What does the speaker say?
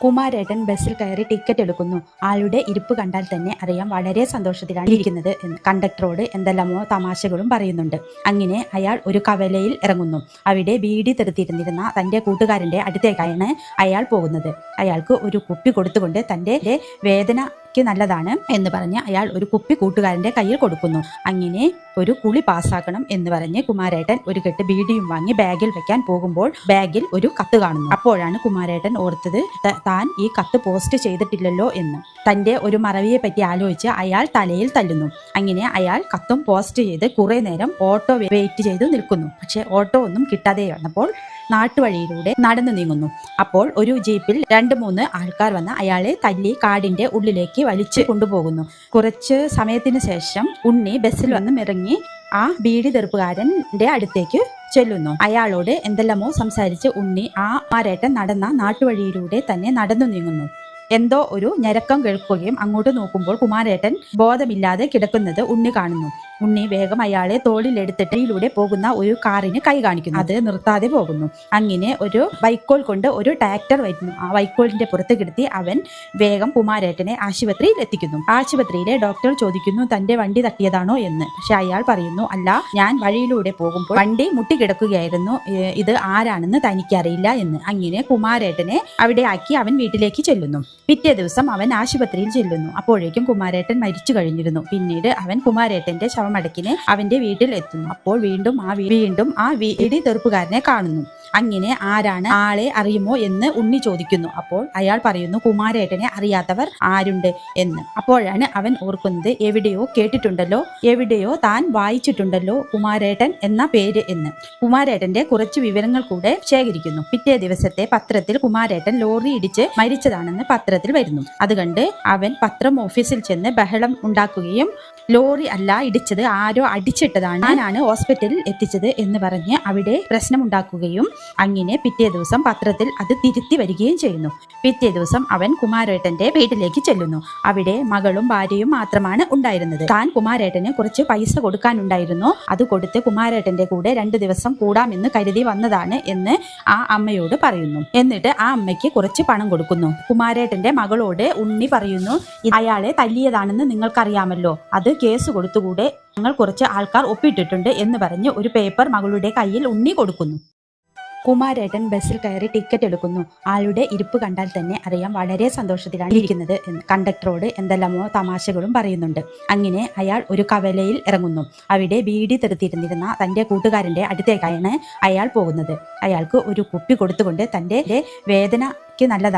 കുമാരേട്ടൻ ബസ്സിൽ കയറി ടിക്കറ്റ് എടുക്കുന്നു. ആളുടെ ഇരിപ്പ് കണ്ടാൽ തന്നെ അറിയാം വളരെ സന്തോഷത്തിലാണ് ഇരിക്കുന്നത് എന്ന്. കണ്ടക്ടറോട് എന്തെല്ലാമോ തമാശകളും പറയുന്നുണ്ട്. അങ്ങനെ അയാൾ ഒരു കവലയിൽ ഇറങ്ങുന്നു. അവിടെ ബീഡി തെറുത്തിരുന്നിരുന്ന തൻ്റെ കൂട്ടുകാരൻ്റെ അടുത്തേക്കാണ് അയാൾ പോകുന്നത്. അയാൾക്ക് ഒരു കുപ്പി കൊടുത്തുകൊണ്ട് തൻ്റെ വേദന നല്ലതാണ് എന്ന് പറഞ്ഞ് അയാൾ ഒരു കുപ്പി കൂട്ടുകാരന്റെ കയ്യിൽ കൊടുക്കുന്നു. അങ്ങനെ ഒരു കുളി പാസ്സാക്കണം എന്ന് പറഞ്ഞ് കുമാരേട്ടൻ ഒരു കെട്ട് ബീഡിയും വാങ്ങി ബാഗിൽ വെക്കാൻ പോകുമ്പോൾ ബാഗിൽ ഒരു കത്ത് കാണുന്നു. അപ്പോഴാണ് കുമാരേട്ടൻ ഓർത്തത് താൻ ഈ കത്ത് പോസ്റ്റ് ചെയ്തിട്ടില്ലല്ലോ എന്ന്. തന്റെ ഒരു മറവിയെ പറ്റി ആലോചിച്ച് അയാൾ തലയിൽ തല്ലുന്നു. അങ്ങനെ അയാൾ കത്തും പോസ്റ്റ് ചെയ്ത് കുറെ നേരം ഓട്ടോ വെയിറ്റ് ചെയ്ത് നിൽക്കുന്നു. പക്ഷെ ഓട്ടോ ഒന്നും കിട്ടാതെ വന്നപ്പോൾ നാട്ടുവഴിയിലൂടെ നടന്നു നീങ്ങുന്നു. അപ്പോൾ ഒരു ജീപ്പിൽ 2-3 ആൾക്കാർ വന്ന് അയാളെ തല്ലി കാടിന്റെ ഉള്ളിലേക്ക് വലിച്ചു കൊണ്ടുപോകുന്നു. കുറച്ച് സമയത്തിന് ശേഷം ഉണ്ണി ബസ്സിൽ വന്ന് ഇറങ്ങി ആ ബീഡി തെറുപ്പുകാരന്റെ അടുത്തേക്ക് ചെല്ലുന്നു. അയാളോട് എന്തെല്ലാമോ സംസാരിച്ച് ഉണ്ണി ആ കുമാരേട്ടൻ നടന്ന നാട്ടുവഴിയിലൂടെ തന്നെ നടന്നു നീങ്ങുന്നു. എന്തോ ഒരു ഞരക്കം കേൾക്കുകയും അങ്ങോട്ട് നോക്കുമ്പോൾ കുമാരേട്ടൻ ബോധമില്ലാതെ കിടക്കുന്നത് ഉണ്ണി കാണുന്നു. ഉണ്ണി വേഗം അയാളെ തോളിലെടുത്തിട്ട് ഇതിലൂടെ പോകുന്ന ഒരു കാറിന് കൈ കാണിക്കുന്നു. അത് നിർത്താതെ പോകുന്നു. അങ്ങനെ ഒരു വൈക്കോൽ കൊണ്ട് ഒരു ട്രാക്ടർ വരുന്നു. ആ വൈക്കോലിന്റെ പുറത്ത് കിടത്തി അവൻ വേഗം കുമാരേട്ടനെ ആശുപത്രിയിൽ എത്തിക്കുന്നു. ആശുപത്രിയിലെ ഡോക്ടർ ചോദിക്കുന്നു തന്റെ വണ്ടി തട്ടിയതാണോ എന്ന്. പക്ഷെ അയാൾ പറയുന്നു അല്ല, ഞാൻ വഴിയിലൂടെ പോകുമ്പോൾ വണ്ടി മുട്ടിക്കിടക്കുകയായിരുന്നു, ഇത് ആരാണെന്ന് തനിക്കറിയില്ല എന്ന്. അങ്ങനെ കുമാരേട്ടനെ അവിടെ ആക്കി അവൻ വീട്ടിലേക്ക് ചെല്ലുന്നു. പിറ്റേ ദിവസം അവൻ ആശുപത്രിയിൽ ചെല്ലുന്നു. അപ്പോഴേക്കും കുമാരേട്ടൻ മരിച്ചു കഴിഞ്ഞിരുന്നു. പിന്നീട് അവൻ കുമാരേട്ടന്റെ ശവമടക്കിന് അവന്റെ വീട്ടിൽ എത്തുന്നു. അപ്പോൾ വീണ്ടും ആ വീടി തെറുപ്പുകാരനെ കാണുന്നു. അങ്ങനെ ആളെ അറിയുമോ എന്ന് ഉണ്ണി ചോദിക്കുന്നു. അപ്പോൾ അയാൾ പറയുന്നു കുമാരേട്ടനെ അറിയാത്തവർ ആരുണ്ട് എന്ന്. അപ്പോഴാണ് അവൻ ഓർക്കുന്നത് എവിടെയോ കേട്ടിട്ടുണ്ടല്ലോ, എവിടെയോ താൻ വായിച്ചിട്ടുണ്ടല്ലോ കുമാരേട്ടൻ എന്ന പേര് എന്ന്. കുമാരേട്ടന്റെ കുറച്ച് വിവരങ്ങൾ കൂടെ ശേഖരിക്കുന്നു. പിറ്റേ ദിവസത്തെ പത്രത്തിൽ കുമാരേട്ടൻ ലോറി ഇടിച്ച് മരിച്ചതാണെന്ന് പത്രത്തിൽ വരുന്നു. അത് കണ്ട് അവൻ പത്രം ഓഫീസിൽ ചെന്ന് ബഹളം ഉണ്ടാക്കുകയും ലോറി അല്ല ഇടിച്ചത്, ആരോ അടിച്ചിട്ടതാണ്, ഞാനാണ് ഹോസ്പിറ്റലിൽ എത്തിച്ചത് എന്ന് പറഞ്ഞ് അവിടെ പ്രശ്നമുണ്ടാക്കുകയും അങ്ങനെ പിറ്റേ ദിവസം പത്രത്തിൽ അത് തിരുത്തി വരികയും ചെയ്യുന്നു. പിറ്റേ ദിവസം അവൻ കുമാരേട്ടന്റെ വീട്ടിലേക്ക് ചെല്ലുന്നു. അവിടെ മകളും ഭാര്യയും മാത്രമാണ് ഉണ്ടായിരുന്നത്. താൻ കുമാരേട്ടന് കുറച്ച് പൈസ കൊടുക്കാനുണ്ടായിരുന്നു. അത് കൊടുത്ത് കുമാരേട്ടന്റെ കൂടെ 2 ദിവസം കൂടാമെന്ന് കരുതി വന്നതാണ് എന്ന് ആ അമ്മയോട് പറയുന്നു. എന്നിട്ട് ആ അമ്മയ്ക്ക് കുറച്ച് പണം കൊടുക്കുന്നു. കുമാരേട്ടന്റെ മകളോട് ഉണ്ണി പറയുന്നു അയാളെ തല്ലിയതാണെന്ന് നിങ്ങൾക്കറിയാമല്ലോ, അത് കേസ് കൊടുത്തുകൂടെ, ഞങ്ങൾ കുറച്ച് ആൾക്കാർ ഒപ്പിട്ടിട്ടുണ്ട് എന്ന് പറഞ്ഞ് ഒരു പേപ്പർ മകളുടെ കയ്യിൽ ഉണ്ണി കൊടുക്കുന്നു. കുമാരേട്ടൻ ബസ്സിൽ കയറി ടിക്കറ്റ് എടുക്കുന്നു. ആളുടെ ഇരിപ്പ് കണ്ടാൽ തന്നെ അറിയാം വളരെ സന്തോഷത്തിലാണ് ഇരിക്കുന്നത് എന്ന്. കണ്ടക്ടറോട് എന്തെല്ലാമോ തമാശകളും പറയുന്നുണ്ട്. അങ്ങനെ അയാൾ ഒരു കവലയിൽ ഇറങ്ങുന്നു. അവിടെ ബീഡി തെറുത്തിരുന്നിരുന്ന തൻ്റെ കൂട്ടുകാരൻ്റെ അടുത്തേക്കാണ് അയാൾ പോകുന്നത്. അയാൾക്ക് ഒരു കുപ്പി കൊടുത്തുകൊണ്ട് തൻ്റെ വേദന നല്ലതാണ്